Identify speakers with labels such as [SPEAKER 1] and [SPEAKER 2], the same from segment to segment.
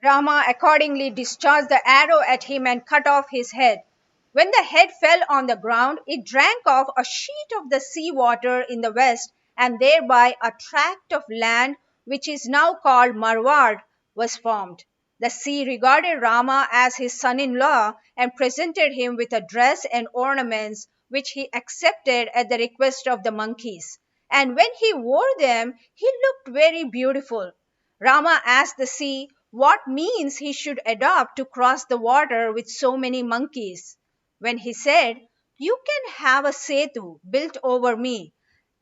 [SPEAKER 1] Rama accordingly discharged the arrow at him and cut off his head. When the head fell on the ground, it drank off a sheet of the sea water in the west, and thereby a tract of land which is now called Marward was formed. The sea regarded Rama as his son-in-law and presented him with a dress and ornaments which he accepted at the request of the monkeys. And when he wore them, he looked very beautiful. Rama asked the sea what means he should adopt to cross the water with so many monkeys. When he said, "You can have a setu built over me.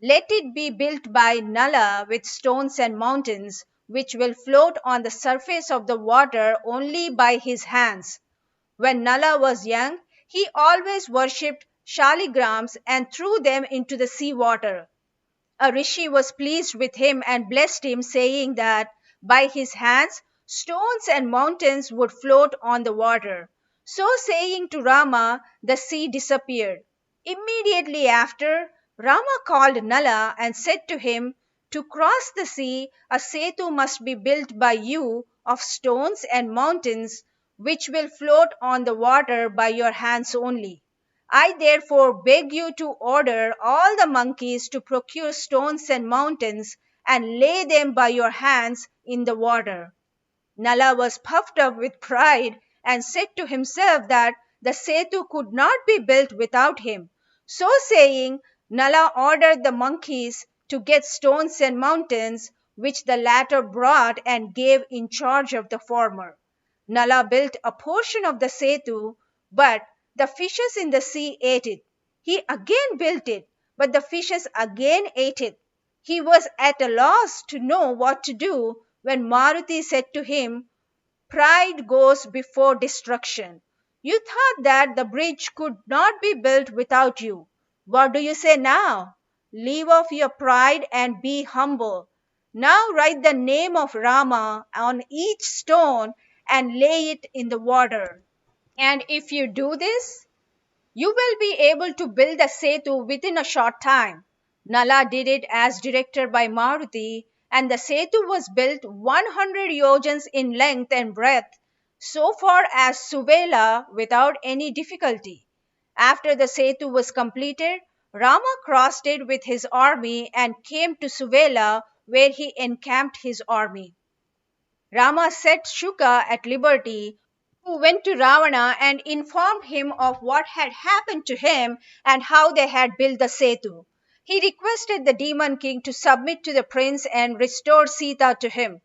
[SPEAKER 1] Let it be built by Nala with stones and mountains, which will float on the surface of the water only by his hands." When Nala was young, he always worshipped shaligrams and threw them into the sea water. A rishi was pleased with him and blessed him, saying that by his hands stones and mountains would float on the water. So saying to Rama, the sea disappeared. Immediately after, Rama called Nala and said to him, "To cross the sea, a setu must be built by you of stones and mountains, which will float on the water by your hands only. I therefore beg you to order all the monkeys to procure stones and mountains and lay them by your hands in the water." Nala was puffed up with pride and said to himself that the setu could not be built without him. So saying, Nala ordered the monkeys to get stones and mountains, which the latter brought and gave in charge of the former. Nala built a portion of the setu, but the fishes in the sea ate it. He again built it, but the fishes again ate it. He was at a loss to know what to do when Maruti said to him, "Pride goes before destruction. You thought that the bridge could not be built without you. What do you say now? Leave off your pride and be humble. Now write the name of Rama on each stone and lay it in the water. And if you do this, you will be able to build the setu within a short time." Nala did it as directed by Maruti, and the setu was built 100 yojans in length and breadth, so far as Suvela, without any difficulty. After the setu was completed, Rama crossed it with his army and came to Suvela, where he encamped his army. Rama set Shuka at liberty, who went to Ravana and informed him of what had happened to him and how they had built the setu. He requested the demon king to submit to the prince and restore Sita to him.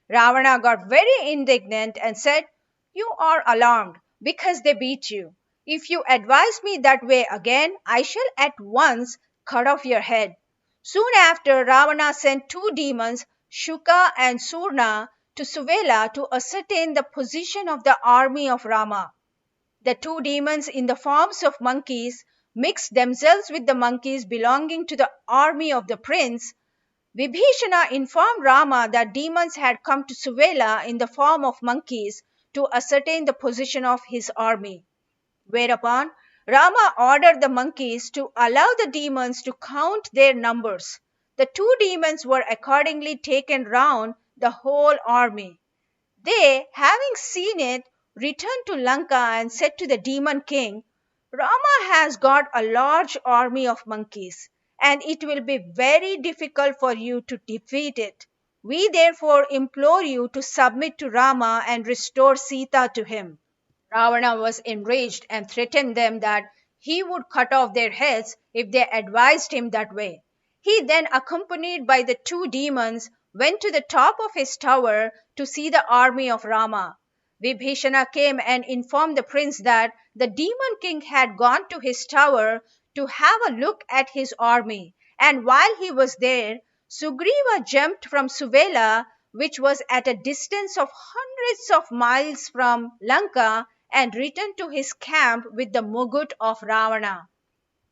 [SPEAKER 1] Ravana got very indignant and said, "You are alarmed because they beat you. If you advise me that way again, I shall at once cut off your head." Soon after, Ravana sent two demons, Shuka and Surna, to Suvela to ascertain the position of the army of Rama. The two demons in the forms of monkeys mixed themselves with the monkeys belonging to the army of the prince. Vibhishana informed Rama that demons had come to Suvela in the form of monkeys to ascertain the position of his army. Whereupon Rama ordered the monkeys to allow the demons to count their numbers. The two demons were accordingly taken round the whole army. They, having seen it, returned to Lanka and said to the demon king, "Rama has got a large army of monkeys, and it will be very difficult for you to defeat it. We therefore implore you to submit to Rama and restore Sita to him." Ravana was enraged and threatened them that he would cut off their heads if they advised him that way. He then, accompanied by the two demons, went to the top of his tower to see the army of Rama. Vibhishana came and informed the prince that the demon king had gone to his tower to have a look at his army, and while he was there, Sugriva jumped from Suvela, which was at a distance of hundreds of miles from Lanka, and returned to his camp with the mugut of Ravana.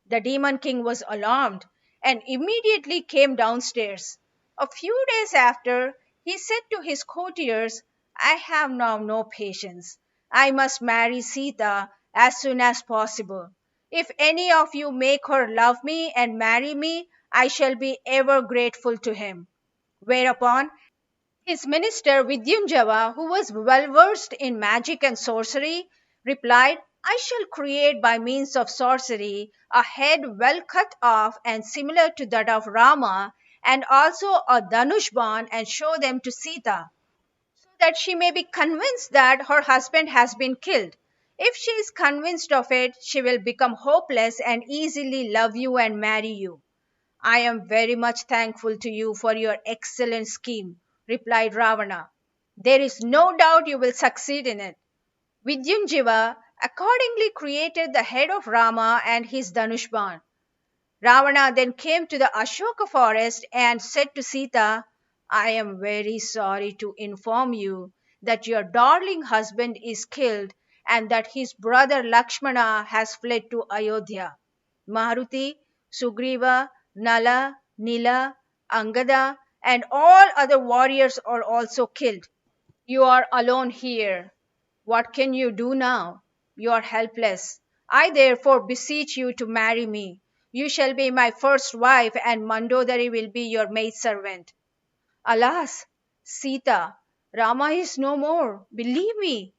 [SPEAKER 1] The demon king was alarmed and immediately came downstairs. A few days after, he said to his courtiers, "I have now no patience. I must marry Sita as soon as possible. If any of you make her love me and marry me, I shall be ever grateful to him." Whereupon His minister Vidyunjava, who was well versed in magic and sorcery, replied, I shall create by means of sorcery a head well cut off and similar to that of Rama, and also a Dhanushban, and show them to Sita, so that she may be convinced that her husband has been killed. If she is convinced of it, she will become hopeless and easily love you and marry you. I am very much thankful to you for your excellent scheme, replied Ravana. There is no doubt you will succeed in it. Vidyunjiva accordingly created the head of Rama and his Dhanushban. Ravana then came to the Ashoka forest and said to Sita, I am very sorry to inform you that your darling husband is killed and that his brother Lakshmana has fled to Ayodhya. Maruti, Sugriva, Nala, Nila, Angada, and all other warriors are also killed. You are alone here. What can you do now? You are helpless. I therefore beseech you to marry me. You shall be my first wife, and Mandodari will be your maidservant. Alas, Sita, Rama is no more. Believe me.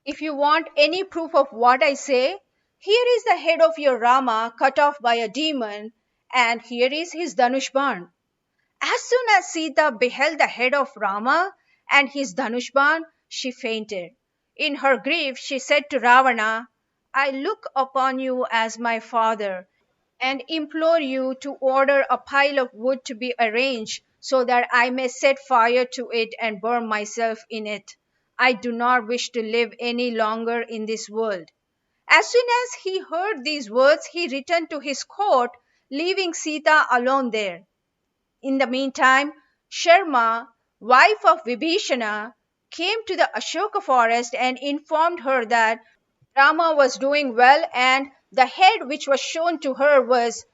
[SPEAKER 1] If you want any proof of what I say, here is the head of your Rama cut off by a demon, and here is his Dhanushban. As soon as Sita beheld the head of Rama and his Dhanushban, she fainted. In her grief, she said to Ravana, I look upon you as my father and implore you to order a pile of wood to be arranged so that I may set fire to it and burn myself in it. I do not wish to live any longer in this world. As soon as he heard these words, he returned to his court, leaving Sita alone there. In the meantime, Sharma, wife of Vibhishana, came to the Ashoka forest and informed her that Rama was doing well, and the head which was shown to her was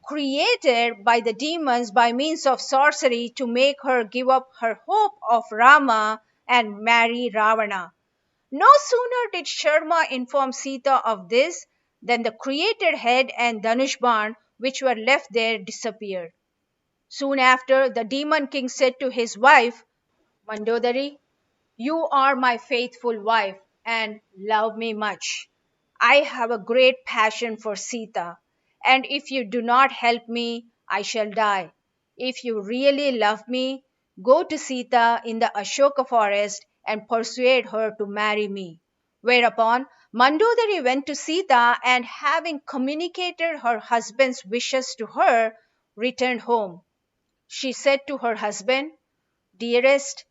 [SPEAKER 1] created by the demons by means of sorcery to make her give up her hope of Rama and marry Ravana. No sooner did Sharma inform Sita of this than the created head and Dhanushban which were left there disappeared. Soon after, the demon king said to his wife, Mandodari, you are my faithful wife and love me much. I have a great passion for Sita, and if you do not help me, I shall die. If you really love me, go to Sita in the Ashoka forest and persuade her to marry me. Whereupon Mandodari went to Sita and, having communicated her husband's wishes to her, returned home. She said to her husband, Dearest,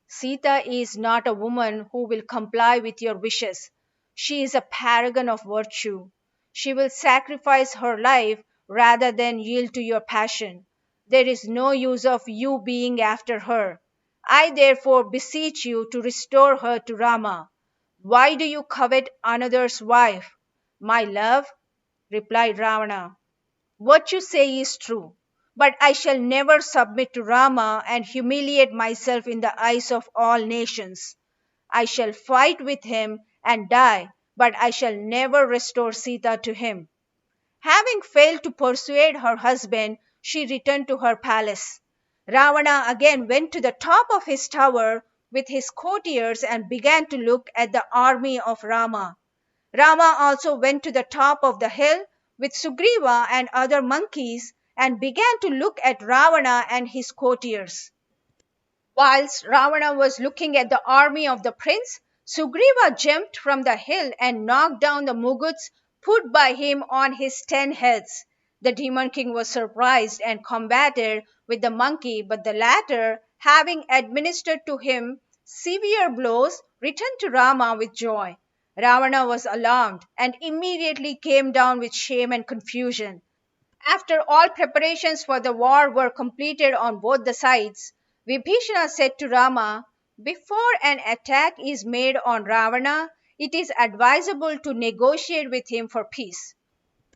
[SPEAKER 1] Sita is not a woman who will comply with your wishes. She is a paragon of virtue. She will sacrifice her life rather than yield to your passion. There is no use of you being after her. I therefore beseech you to restore her to Rama. Why do you covet another's wife? My love, replied Ravana, what you say is true, but I shall never submit to Rama and humiliate myself in the eyes of all nations. I shall fight with him and die, but I shall never restore Sita to him. Having failed to persuade her husband, she returned to her palace. Ravana again went to the top of his tower with his courtiers and began to look at the army of Rama. Rama also went to the top of the hill with Sugriva and other monkeys and began to look at Ravana and his courtiers. Whilst Ravana was looking at the army of the prince, Sugriva jumped from the hill and knocked down the muguts put by him on his 10 heads. The demon king was surprised and combated with the monkey, but the latter, having administered to him severe blows, returned to Rama with joy. Ravana was alarmed and immediately came down with shame and confusion. After all preparations for the war were completed on both the sides, Vibhishana said to Rama, before an attack is made on Ravana, it is advisable to negotiate with him for peace.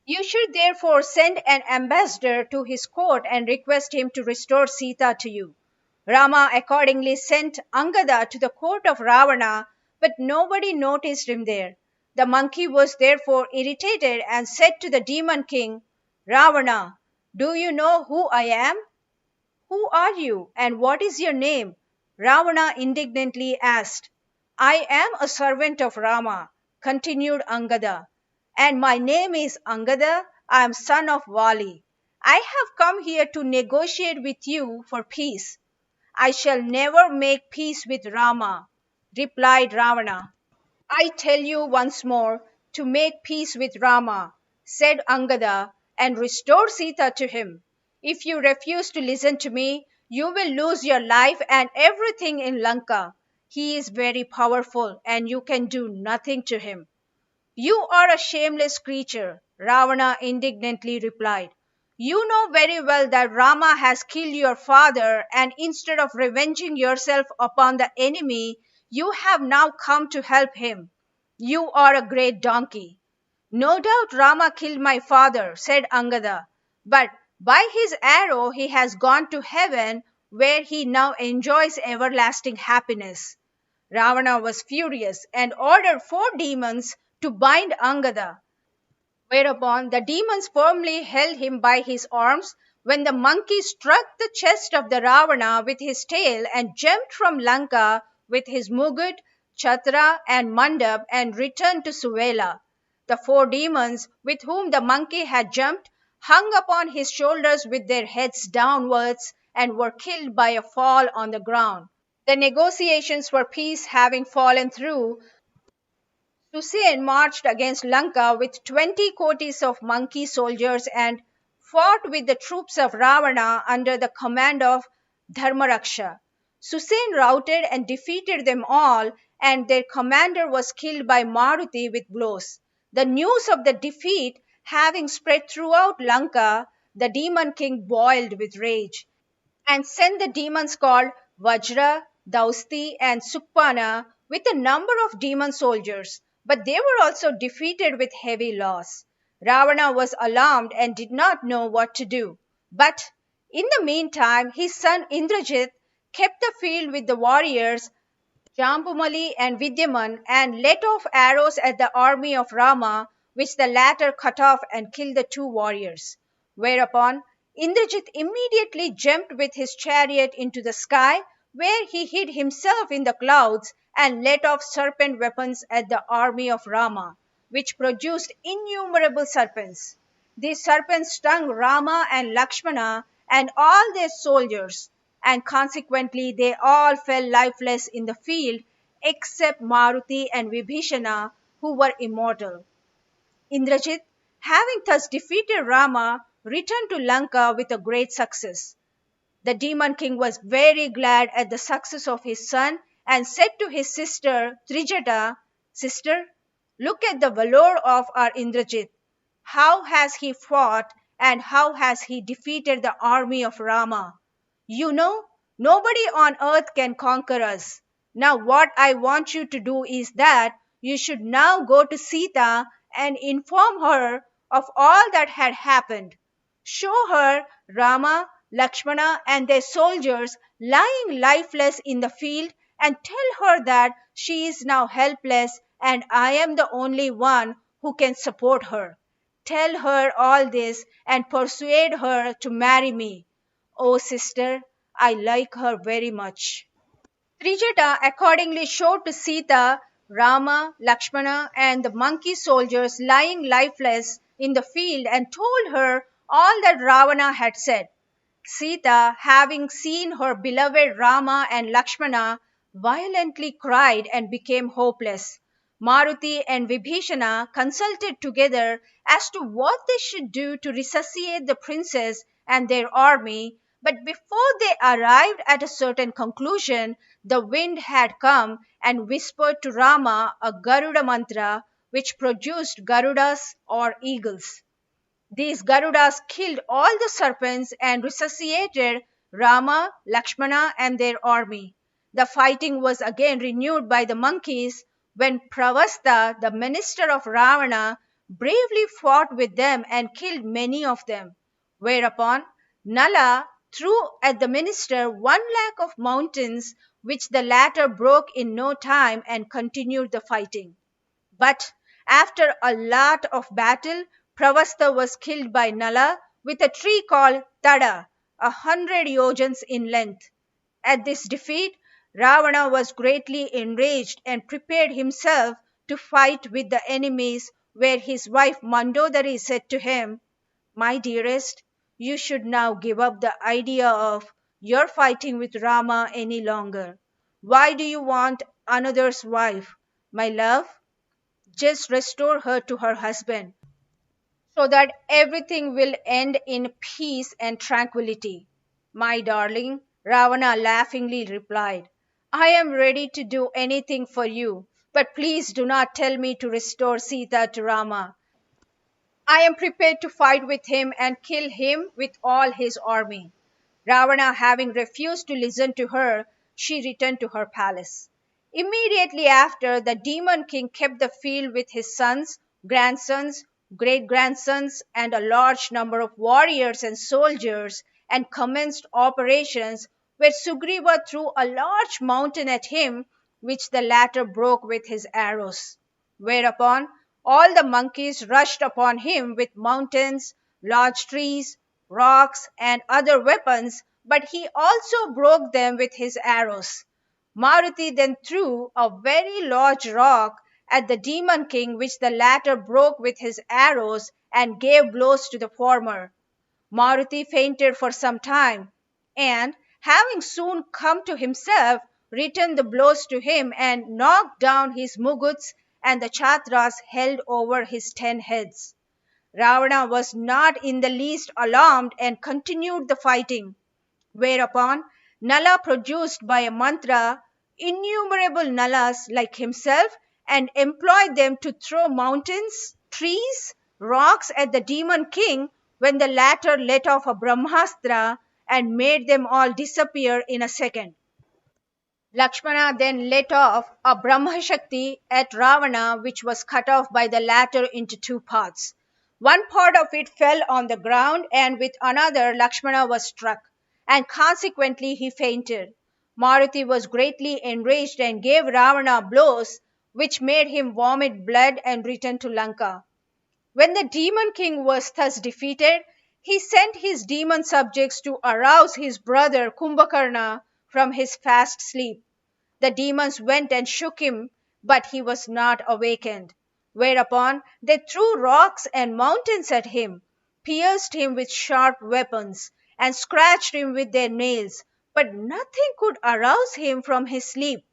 [SPEAKER 1] You should therefore send an ambassador to his court and request him to restore Sita to you. Rama accordingly sent Angada to the court of Ravana, but nobody noticed him there. The monkey was therefore irritated and said to the demon king, Ravana, do you know who I am? Who are you and what is your name? Ravana indignantly asked, I am a servant of Rama, continued Angada, and my name is Angada. I am son of Vali. I have come here to negotiate with you for peace. I shall never make peace with Rama, replied Ravana. I tell you once more to make peace with Rama, said Angada, and restore Sita to him. If you refuse to listen to me, you will lose your life and everything in Lanka. He is very powerful and you can do nothing to him. You are a shameless creature, Ravana indignantly replied. You know very well that Rama has killed your father, and instead of revenging yourself upon the enemy, you have now come to help him. You are a great donkey. No doubt Rama killed my father, said Angada, but by his arrow he has gone to heaven where he now enjoys everlasting happiness. Ravana was furious and ordered 4 demons to bind Angada, whereupon the demons firmly held him by his arms when the monkey struck the chest of the Ravana with his tail and jumped from Lanka with his Mugud, Chatra, and Mandap and returned to Suvela. The 4 demons with whom the monkey had jumped hung upon his shoulders with their heads downwards and were killed by a fall on the ground. The negotiations for peace having fallen through, Susen marched against Lanka with 20 kotis of monkey soldiers and fought with the troops of Ravana under the command of Dharmaraksha. Susen routed and defeated them all, and their commander was killed by Maruti with blows. The news of the defeat having spread throughout Lanka, the demon king boiled with rage and sent the demons called Vajra, Dausti, and Sukpana with a number of demon soldiers, but they were also defeated with heavy loss. Ravana was alarmed and did not know what to do. But in the meantime, his son Indrajit kept the field with the warriors Jambumali and Vidyaman and let off arrows at the army of Rama, which the latter cut off and killed the 2 warriors. Whereupon Indrajit immediately jumped with his chariot into the sky, where he hid himself in the clouds and let off serpent weapons at the army of Rama, which produced innumerable serpents. These serpents stung Rama and Lakshmana and all their soldiers, and consequently they all fell lifeless in the field except Maruti and Vibhishana, who were immortal. Indrajit, having thus defeated Rama, returned to Lanka with a great success. The demon king was very glad at the success of his son and said to his sister Trijata, Sister, look at the valor of our Indrajit. How has he fought and how has he defeated the army of Rama? You know, nobody on earth can conquer us. Now, what I want you to do is that you should now go to Sita and inform her of all that had happened. Show her Rama, Lakshmana, and their soldiers lying lifeless in the field and tell her that she is now helpless and I am the only one who can support her. Tell her all this and persuade her to marry me. Oh, sister, I like her very much. Trijata accordingly showed to Sita Rama, Lakshmana, and the monkey soldiers lying lifeless in the field and told her all that Ravana had said. Sita, having seen her beloved Rama and Lakshmana, violently cried and became hopeless. Maruti and Vibhishana consulted together as to what they should do to resuscitate the princess and their army, but before they arrived at a certain conclusion, the wind had come and whispered to Rama a Garuda mantra which produced Garudas or eagles. These Garudas killed all the serpents and resuscitated Rama, Lakshmana, and their army. The fighting was again renewed by the monkeys when Pravasta, the minister of Ravana, bravely fought with them and killed many of them. Whereupon Nala threw at the minister 1 lakh of mountains, which the latter broke in no time and continued the fighting. But after a lot of battle, Pravasta was killed by Nala with a tree called Tada, 100 yojans in length. At this defeat, Ravana was greatly enraged and prepared himself to fight with the enemies, where his wife Mandodari said to him, "My dearest, you should now give up the idea of your fighting with Rama any longer. Why do you want another's wife? My love, just restore her to her husband, so that everything will end in peace and tranquility." "My darling," Ravana laughingly replied, "I am ready to do anything for you, but please do not tell me to restore Sita to Rama. I am prepared to fight with him and kill him with all his army." Ravana having refused to listen to her, she returned to her palace. Immediately after, the demon king kept the field with his sons, grandsons, great grandsons, and a large number of warriors and soldiers, and commenced operations where Sugriva threw a large mountain at him, which the latter broke with his arrows. Whereupon all the monkeys rushed upon him with mountains, large trees, rocks, and other weapons, but he also broke them with his arrows. Maruti then threw a very large rock at the demon king, which the latter broke with his arrows and gave blows to the former. Maruti fainted for some time, and, having soon come to himself, returned the blows to him and knocked down his muguts and the chatras held over his 10 heads. Ravana was not in the least alarmed and continued the fighting. Whereupon Nala produced by a mantra innumerable Nalas like himself and employed them to throw mountains, trees, rocks at the demon king, when the latter let off a Brahmastra and made them all disappear in a second. Lakshmana then let off a Brahmashakti at Ravana, which was cut off by the latter into two parts. One part of it fell on the ground, and with another Lakshmana was struck, and consequently he fainted. Maruti was greatly enraged and gave Ravana blows which made him vomit blood and return to Lanka. When the demon king was thus defeated, he sent his demon subjects to arouse his brother Kumbhakarna from his fast sleep. The demons went and shook him, but he was not awakened. Whereupon they threw rocks and mountains at him, pierced him with sharp weapons, and scratched him with their nails, but nothing could arouse him from his sleep.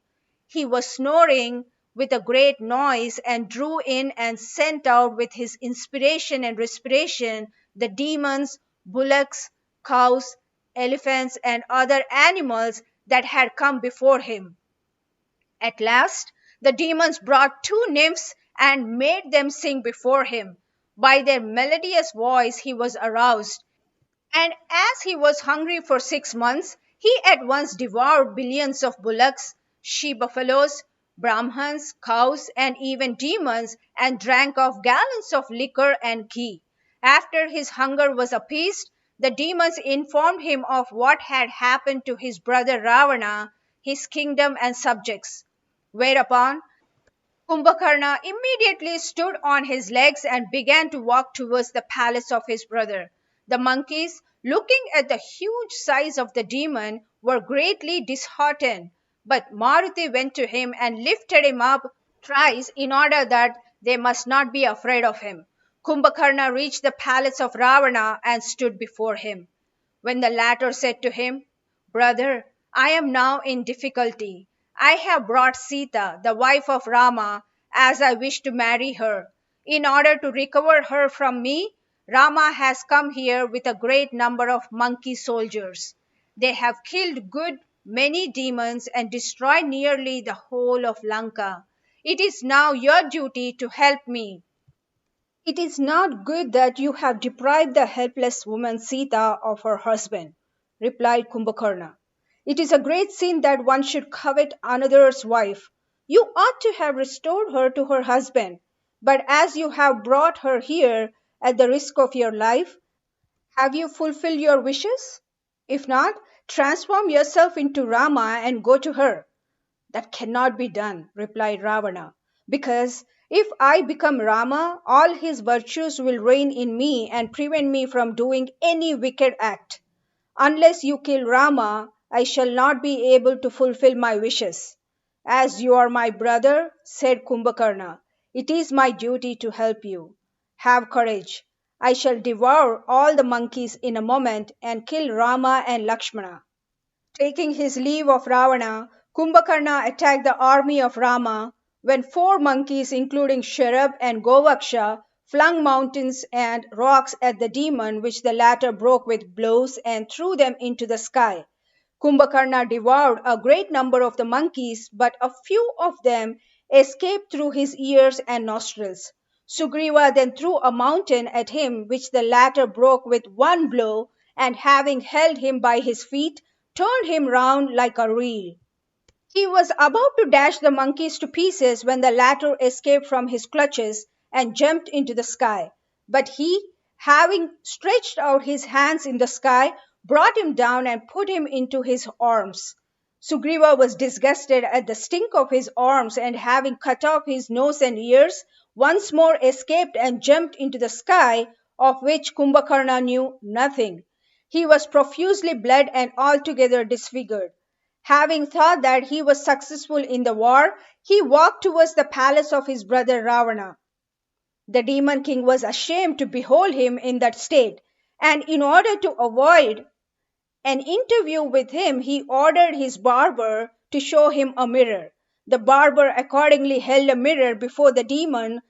[SPEAKER 1] He was snoring with a great noise, and drew in and sent out with his inspiration and respiration the demons, bullocks, cows, elephants, and other animals that had come before him. At last the demons brought two nymphs and made them sing before him. By their melodious voice he was aroused, and as he was hungry for 6 months, he at once devoured billions of bullocks, she-buffaloes, brahmans, cows, and even demons, and drank off gallons of liquor and ghee. After his hunger was appeased, the demons informed him of what had happened to his brother Ravana, his kingdom and subjects. Whereupon Kumbhakarna immediately stood on his legs and began to walk towards the palace of his brother. The monkeys, looking at the huge size of the demon, were greatly disheartened, but Maruti went to him and lifted him up thrice in order that they must not be afraid of him. Kumbhakarna reached the palace of Ravana and stood before him. When the latter said to him, "Brother, I am now in difficulty. I have brought Sita, the wife of Rama, as I wish to marry her. In order to recover her from me, Rama has come here with a great number of monkey soldiers. They have killed good many demons and destroyed nearly the whole of Lanka. It is now your duty to help me." "It is not good that you have deprived the helpless woman Sita of her husband," replied Kumbhakarna. "It is a great sin that one should covet another's wife. You ought to have restored her to her husband. But as you have brought her here at the risk of your life, have you fulfilled your wishes? If not, transform yourself into Rama and go to her." "That cannot be done," replied Ravana, "because if I become Rama, all his virtues will reign in me and prevent me from doing any wicked act. Unless you kill Rama, I shall not be able to fulfill my wishes. As you are my brother, said Kumbhakarna, it is my duty to help you. Have courage. I shall devour all the monkeys in a moment and kill Rama and Lakshmana. Taking his leave of Ravana, Kumbhakarna attacked the army of Rama when four monkeys, including Sharab and Govaksha, flung mountains and rocks at the demon, which the latter broke with blows and threw them into the sky. Kumbhakarna devoured a great number of the monkeys, but a few of them escaped through his ears and nostrils. Sugriva then threw a mountain at him, which the latter broke with one blow, and having held him by his feet, turned him round like a reel. He was about to dash the monkeys to pieces when the latter escaped from his clutches and jumped into the sky. But he, having stretched out his hands in the sky, brought him down and put him into his arms. Sugriva was disgusted at the stink of his arms and having cut off his nose and ears, once more escaped and jumped into the sky, of which Kumbhakarna knew nothing. He was profusely bled and altogether disfigured. Having thought that he was successful in the war, he walked towards the palace of his brother Ravana. The demon king was ashamed to behold him in that state, and in order to avoid an interview with him, he ordered his barber to show him a mirror. The barber accordingly held a mirror before the demon,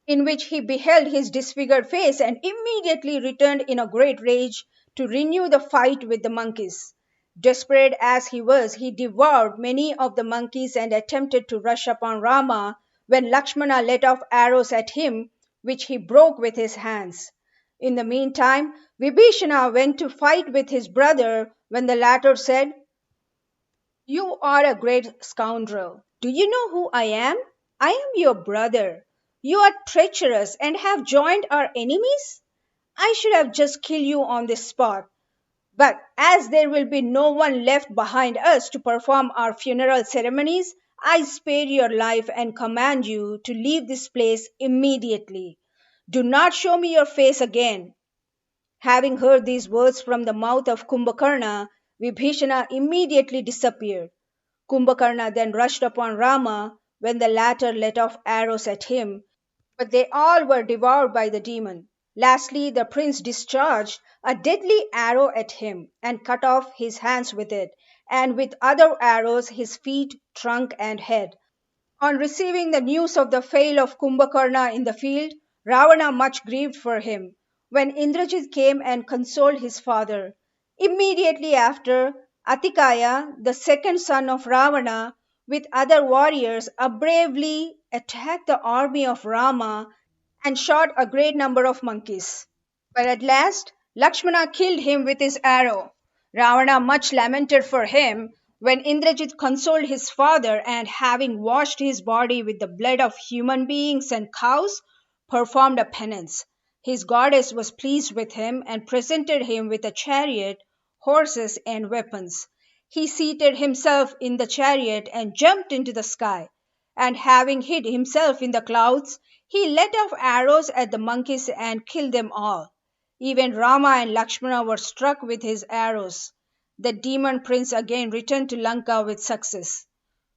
[SPEAKER 1] in which he beheld his disfigured face and immediately returned in a great rage to renew the fight with the monkeys. Desperate as he was, he devoured many of the monkeys and attempted to rush upon Rama when Lakshmana let off arrows at him, which he broke with his hands. In the meantime, Vibhishana went to fight with his brother when the latter said, you are a great scoundrel. Do you know who I am? I am your brother. You are treacherous and have joined our enemies. I should have just killed you on this spot. But as there will be no one left behind us to perform our funeral ceremonies, I spare your life and command you to leave this place immediately. Do not show me your face again. Having heard these words from the mouth of Kumbhakarna, Vibhishana immediately disappeared. Kumbhakarna then rushed upon Rama when the latter let off arrows at him, but they all were devoured by the demon. Lastly, the prince discharged a deadly arrow at him and cut off his hands with it, and with other arrows his feet, trunk, and head. On receiving the news of the fall of Kumbhakarna in the field, Ravana much grieved for him. When Indrajit came and consoled his father, immediately after, Atikaya, the second son of Ravana, with other warriors, bravely attacked the army of Rama and shot a great number of monkeys. But at last, Lakshmana killed him with his arrow. Ravana much lamented for him when Indrajit consoled his father and, having washed his body with the blood of human beings and cows, performed a penance. His goddess was pleased with him and presented him with a chariot, horses, and weapons. He seated himself in the chariot and jumped into the sky, and having hid himself in the clouds, he let off arrows at the monkeys and killed them all. Even Rama and Lakshmana were struck with his arrows. The demon prince again returned to Lanka with success.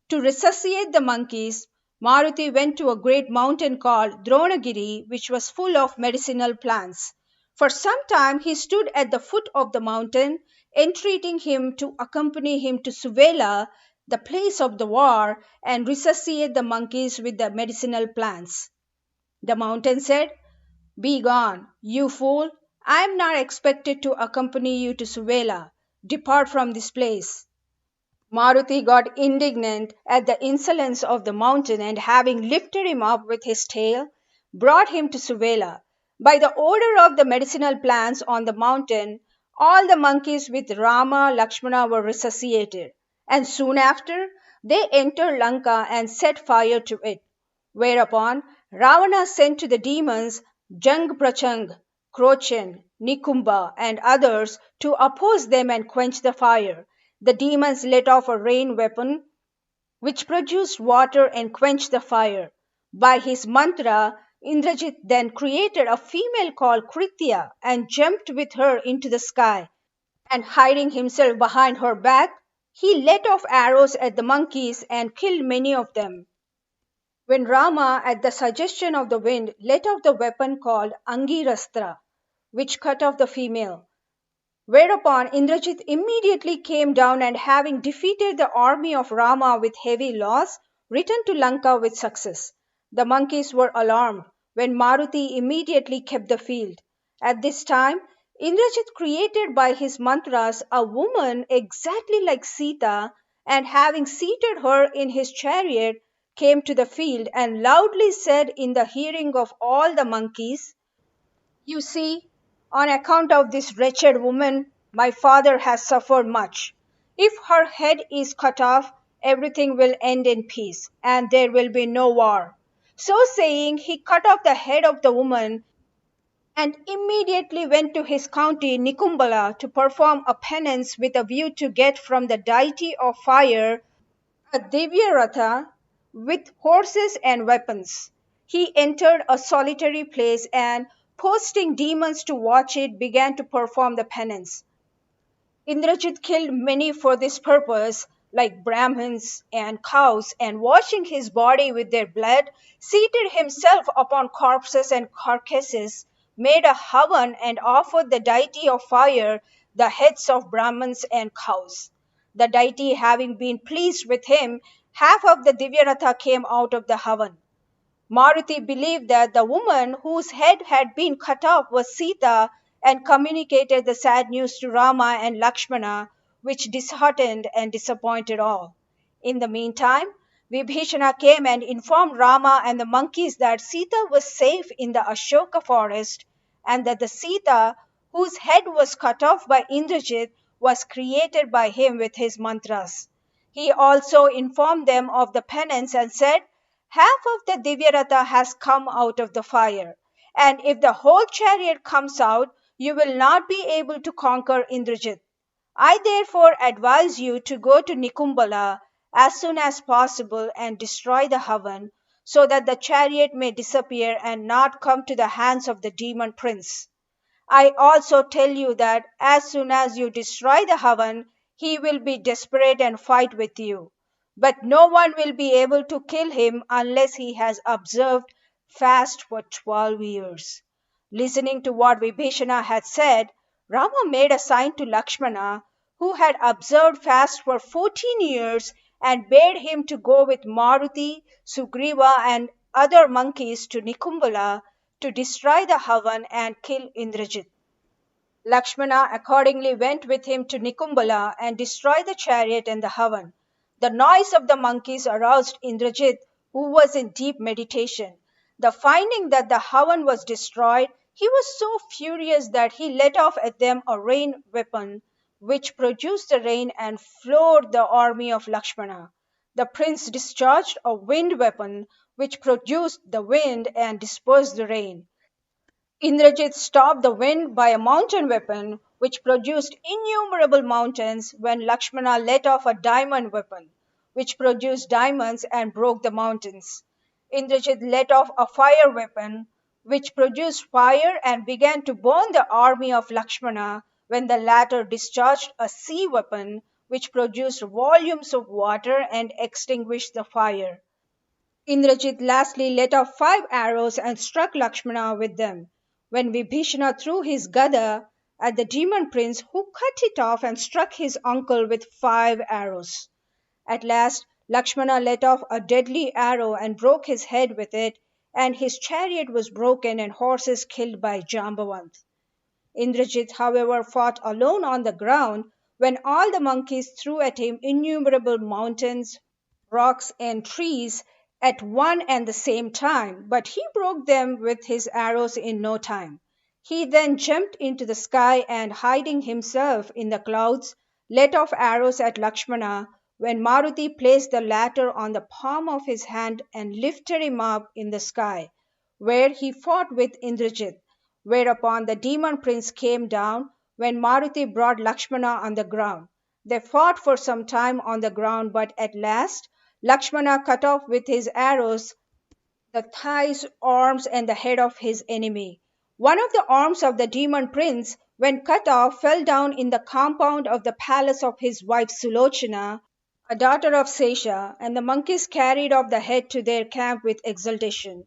[SPEAKER 1] To resuscitate the monkeys, Maruti went to a great mountain called Dronagiri, which was full of medicinal plants. For some time he stood at the foot of the mountain, entreating him to accompany him to Suvela, the place of the war, and resuscitate the monkeys with the medicinal plants. The mountain said, be gone, you fool. I am not expected to accompany you to Suvela. Depart from this place. Maruti got indignant at the insolence of the mountain and having lifted him up with his tail, brought him to Suvela. By the order of the medicinal plants on the mountain, all the monkeys with Rama Lakshmana were resuscitated, and soon after they entered Lanka and set fire to it. Whereupon Ravana sent to the demons Jang Prachang, Krochen, Nikumba, and others to oppose them and quench the fire. The demons let off a rain weapon which produced water and quenched the fire. By his mantra, Indrajit then created a female called Kritya and jumped with her into the sky, and hiding himself behind her back, He let off arrows at the monkeys and killed many of them. When Rama, at the suggestion of the wind, let off the weapon called Angirastra, which cut off the female, whereupon Indrajit immediately came down and having defeated the army of Rama with heavy loss, returned to Lanka with success. The monkeys were alarmed when Maruti immediately kept the field. At this time, Indrajit created by his mantras a woman exactly like Sita, and having seated her in his chariot, came to the field and loudly said in the hearing of all the monkeys, "You see, on account of this wretched woman, my father has suffered much. If her head is cut off, everything will end in peace, and there will be no war." So saying, he cut off the head of the woman and immediately went to his county Nikumbala to perform a penance with a view to get from the deity of fire a Divya Ratha with horses and weapons. He entered a solitary place and, posting demons to watch it, began to perform the penance. Indrajit killed many for this purpose, like Brahmins and cows, and washing his body with their blood, seated himself upon corpses and carcasses, made a havan and offered the deity of fire the heads of Brahmins and cows. The deity having been pleased with him, half of the Divyaratha came out of the havan. Maruti believed that the woman whose head had been cut off was Sita and communicated the sad news to Rama and Lakshmana, which disheartened and disappointed all. In the meantime, Vibhishana came and informed Rama and the monkeys that Sita was safe in the Ashoka forest and that the Sita, whose head was cut off by Indrajit, was created by him with his mantras. He also informed them of the penance and said, "Half of the Divyaratha has come out of the fire, and if the whole chariot comes out, you will not be able to conquer Indrajit. I therefore advise you to go to Nikumbala as soon as possible and destroy the Havan, so that the chariot may disappear and not come to the hands of the demon prince. I also tell you that as soon as you destroy the Havan, he will be desperate and fight with you. But no one will be able to kill him unless he has observed fast for 12 years." Listening to what Vibhishana had said, Rama made a sign to Lakshmana, who had observed fast for 14 years, and bade him to go with Maruti, Sugriva, and other monkeys to Nikumbala to destroy the Havan and kill Indrajit. Lakshmana accordingly went with him to Nikumbala and destroyed the chariot and the Havan. The noise of the monkeys aroused Indrajit, who was in deep meditation. The finding that the Havan was destroyed, he was so furious that he let off at them a rain weapon, which produced the rain and floored the army of Lakshmana. The prince discharged a wind weapon, which produced the wind and dispersed the rain. Indrajit stopped the wind by a mountain weapon, which produced innumerable mountains, when Lakshmana let off a diamond weapon, which produced diamonds and broke the mountains. Indrajit let off a fire weapon, which produced fire and began to burn the army of Lakshmana, when the latter discharged a sea weapon, which produced volumes of water and extinguished the fire. Indrajit lastly let off 5 arrows and struck Lakshmana with them, when Vibhishana threw his gada at the demon prince, who cut it off and struck his uncle with 5 arrows. At last Lakshmana let off a deadly arrow and broke his head with it, and his chariot was broken and horses killed by Jambavant. Indrajit, however, fought alone on the ground, when all the monkeys threw at him innumerable mountains, rocks, and trees at one and the same time, but he broke them with his arrows in no time. He then jumped into the sky and, hiding himself in the clouds, let off arrows at Lakshmana, when Maruti placed the latter on the palm of his hand and lifted him up in the sky, where he fought with Indrajit, whereupon the demon prince came down, when Maruti brought Lakshmana on the ground. They fought for some time on the ground, but at last Lakshmana cut off with his arrows the thighs, arms, and the head of his enemy. One of the arms of the demon prince, when cut off, fell down in the compound of the palace of his wife Sulochana, a daughter of Sesha, and the monkeys carried off the head to their camp with exultation.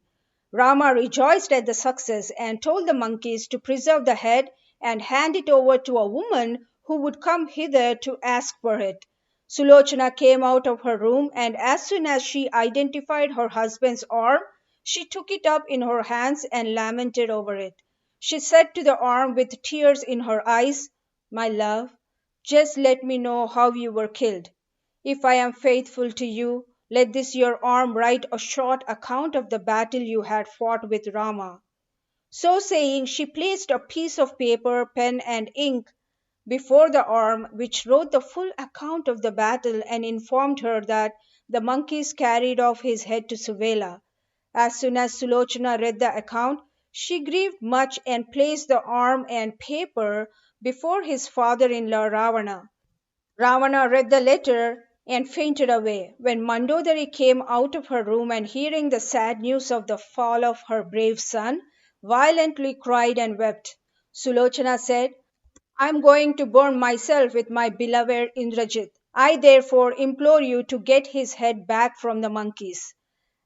[SPEAKER 1] Rama rejoiced at the success and told the monkeys to preserve the head and hand it over to a woman who would come hither to ask for it. Sulochana came out of her room, and as soon as she identified her husband's arm, she took it up in her hands and lamented over it. She said to the arm with tears in her eyes, "My love, just let me know how you were killed. If I am faithful to you, let this your arm write a short account of the battle you had fought with Rama." So saying, she placed a piece of paper, pen, and ink before the arm, which wrote the full account of the battle and informed her that the monkeys carried off his head to Suvela. As soon as Sulochana read the account, she grieved much and placed the arm and paper before his father in law Ravana. Ravana read the letter and fainted away. When Mandodari came out of her room and hearing the sad news of the fall of her brave son, violently cried and wept. Sulochana said, "I am going to burn myself with my beloved Indrajit. I therefore implore you to get his head back from the monkeys."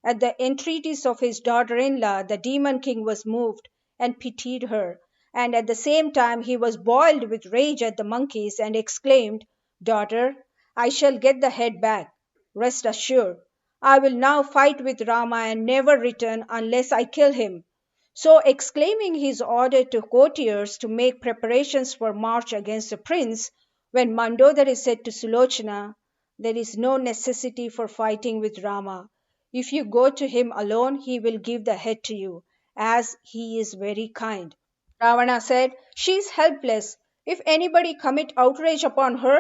[SPEAKER 1] At the entreaties of his daughter-in-law, the demon king was moved and pitied her, and at the same time he was boiled with rage at the monkeys and exclaimed, "Daughter, I shall get the head back. Rest assured. I will now fight with Rama and never return unless I kill him." So exclaiming his order to courtiers to make preparations for march against the prince, when Mandodari said to Sulochana, "There is no necessity for fighting with Rama. If you go to him alone, he will give the head to you, as he is very kind." Ravana said, "She is helpless. If anybody commit outrage upon her,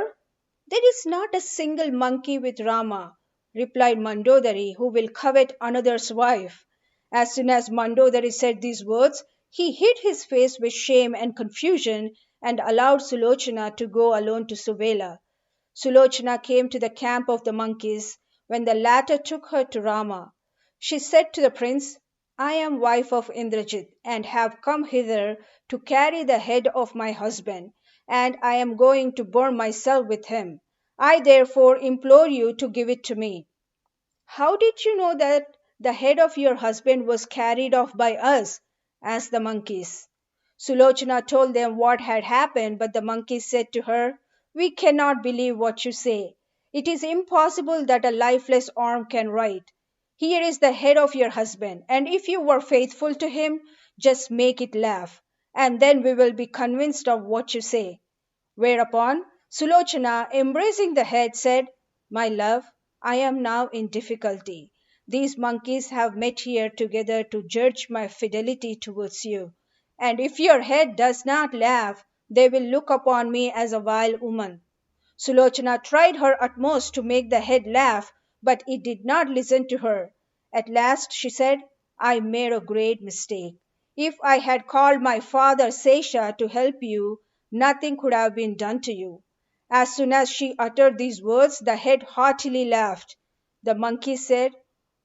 [SPEAKER 1] there is not a single monkey with Rama," replied Mandodari, "who will covet another's wife." As soon as Mandodari said these words, he hid his face with shame and confusion and allowed Sulochana to go alone to Suvela. Sulochana came to the camp of the monkeys when the latter took her to Rama. She said to the prince, "I am wife of Indrajit and have come hither to carry the head of my husband, and I am going to burn myself with him. I therefore implore you to give it to me." "How did you know that the head of your husband was carried off by us?" asked the monkeys. Sulochana told them what had happened, but the monkeys said to her, "We cannot believe what you say. It is impossible that a lifeless arm can write. Here is the head of your husband, and if you were faithful to him, just make it laugh, and then we will be convinced of what you say." Whereupon Sulochana, embracing the head, said, "My love, I am now in difficulty. These monkeys have met here together to judge my fidelity towards you, and if your head does not laugh, they will look upon me as a vile woman." Sulochana tried her utmost to make the head laugh, but it did not listen to her. At last she said, "I made a great mistake. If I had called my father Sesha to help you, nothing could have been done to you." As soon as she uttered these words, the head heartily laughed. The monkey said,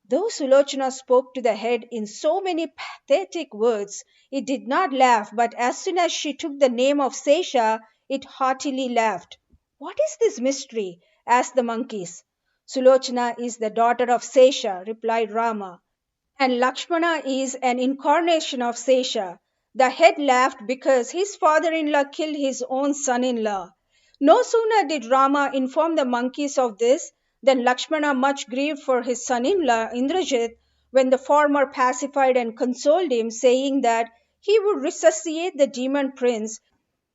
[SPEAKER 1] "Though Sulochana spoke to the head in so many pathetic words, it did not laugh, but as soon as she took the name of Sesha, it heartily laughed." "What is this mystery?" asked the monkeys. "Sulochana is the daughter of Sesha," replied Rama, "and Lakshmana is an incarnation of Sesha." The head laughed because his father-in-law killed his own son-in-law. No sooner did Rama inform the monkeys of this than Lakshmana, much grieved for his son-in-law Indrajit, when the former pacified and consoled him, saying that he would resuscitate the demon prince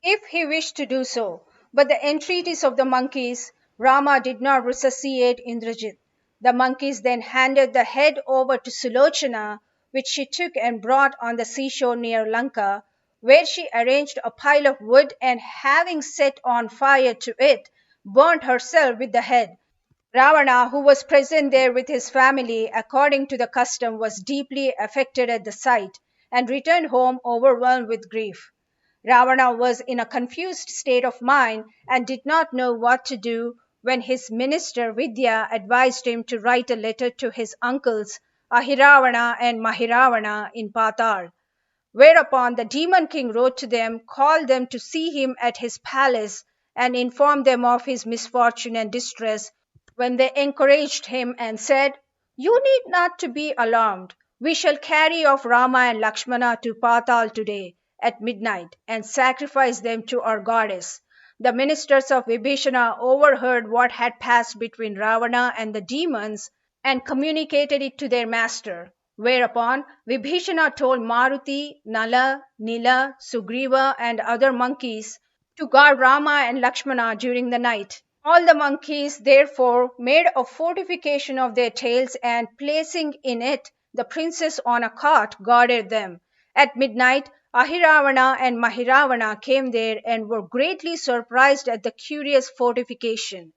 [SPEAKER 1] if he wished to do so. But the entreaties of the monkeys, Rama did not resuscitate Indrajit. The monkeys then handed the head over to Sulochana, which she took and brought on the seashore near Lanka, where she arranged a pile of wood and, having set on fire to it, burnt herself with the head. Ravana, who was present there with his family, according to the custom, was deeply affected at the sight and returned home overwhelmed with grief. Ravana was in a confused state of mind and did not know what to do when his minister Vidya advised him to write a letter to his uncles Ahiravana and Mahiravana in Patal. Whereupon the demon king wrote to them, called them to see him at his palace, and informed them of his misfortune and distress, when they encouraged him and said, "You need not to be alarmed. We shall carry off Rama and Lakshmana to Patal today at midnight and sacrifice them to our goddess." The ministers of Vibhishana overheard what had passed between Ravana and the demons and communicated it to their master. Whereupon Vibhishana told Maruti, Nala, Nila, Sugriva, and other monkeys to guard Rama and Lakshmana during the night. All the monkeys therefore made a fortification of their tails and, placing in it the princess on a cart, guarded them. At midnight, Ahiravana and Mahiravana came there and were greatly surprised at the curious fortification.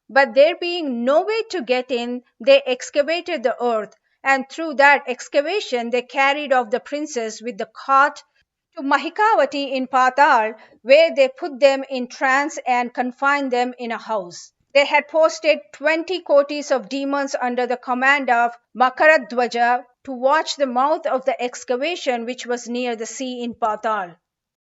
[SPEAKER 1] But there being no way to get in, they excavated the earth, and through that excavation they carried off the princess with the cart to Mahikavati in Patal, where they put them in trance and confined them in a house. They had posted 20 kotis of demons under the command of Makaradwaja to watch the mouth of the excavation which was near the sea in Patal.